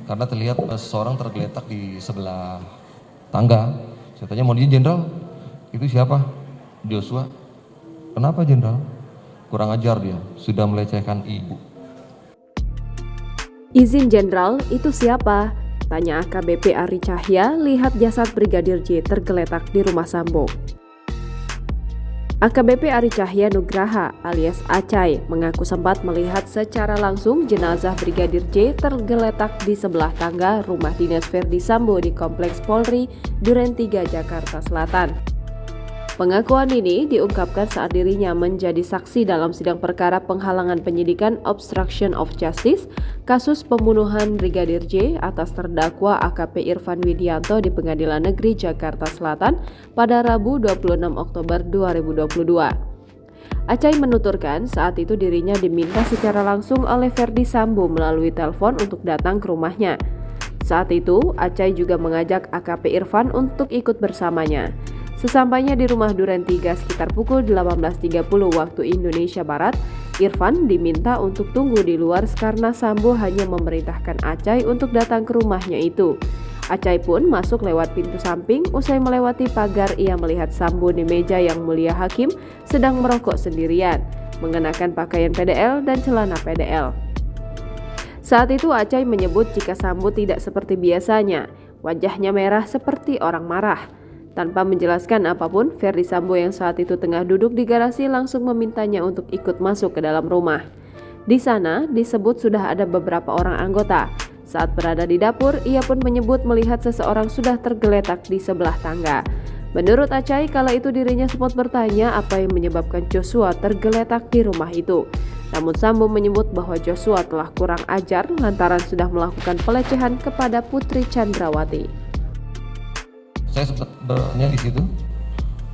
Karena terlihat seseorang tergeletak di sebelah tangga. Saya tanya, mau dia jenderal? Itu siapa? Joshua. Kenapa jenderal? Kurang ajar dia, sudah melecehkan ibu. Izin jenderal, itu siapa? Tanya AKBP Ari Cahya lihat jasad Brigadir J tergeletak di rumah Sambo. AKBP Ari Cahya Nugraha alias Acai mengaku sempat melihat secara langsung jenazah Brigadir J tergeletak di sebelah tangga rumah dinas Verdi Sambo di Kompleks Polri, Duren 3, Jakarta Selatan. Pengakuan ini diungkapkan saat dirinya menjadi saksi dalam sidang perkara penghalangan penyidikan obstruction of justice kasus pembunuhan Brigadir J atas terdakwa AKP Irfan Widianto di Pengadilan Negeri Jakarta Selatan pada Rabu 26 Oktober 2022. Acai menuturkan saat itu dirinya diminta secara langsung oleh Verdi Sambo melalui telepon untuk datang ke rumahnya. Saat itu, Acai juga mengajak AKP Irfan untuk ikut bersamanya. Sesampainya di rumah Duren 3 sekitar pukul 18.30 waktu Indonesia Barat, Irfan diminta untuk tunggu di luar karena Sambo hanya memerintahkan Acai untuk datang ke rumahnya itu. Acai pun masuk lewat pintu samping, usai melewati pagar ia melihat Sambo di meja yang mulia hakim sedang merokok sendirian, mengenakan pakaian PDL dan celana PDL. Saat itu Acai menyebut jika Sambo tidak seperti biasanya, wajahnya merah seperti orang marah. Tanpa menjelaskan apapun, Verdi Sambo yang saat itu tengah duduk di garasi langsung memintanya untuk ikut masuk ke dalam rumah. Di sana disebut sudah ada beberapa orang anggota. Saat berada di dapur, ia pun menyebut melihat seseorang sudah tergeletak di sebelah tangga. Menurut Acai, kala itu dirinya sempat bertanya apa yang menyebabkan Joshua tergeletak di rumah itu. Namun Sambo menyebut bahwa Joshua telah kurang ajar lantaran sudah melakukan pelecehan kepada Putri Chandrawati. Saya sempat bertanya di situ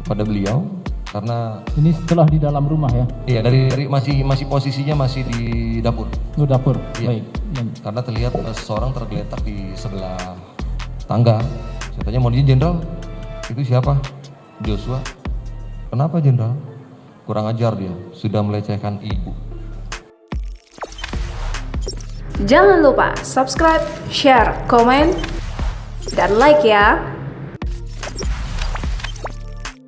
pada beliau karena ini setelah di dalam rumah ya? Iya, dari masih posisinya masih di dapur. Oh, dapur. Iya. Baik. Karena terlihat seseorang tergeletak di sebelah tangga. Saya tanya, mau dia jenderal? Itu siapa? Joshua. Kenapa jenderal? Kurang ajar dia, sudah melecehkan ibu. Jangan lupa subscribe, share, komen, dan like ya.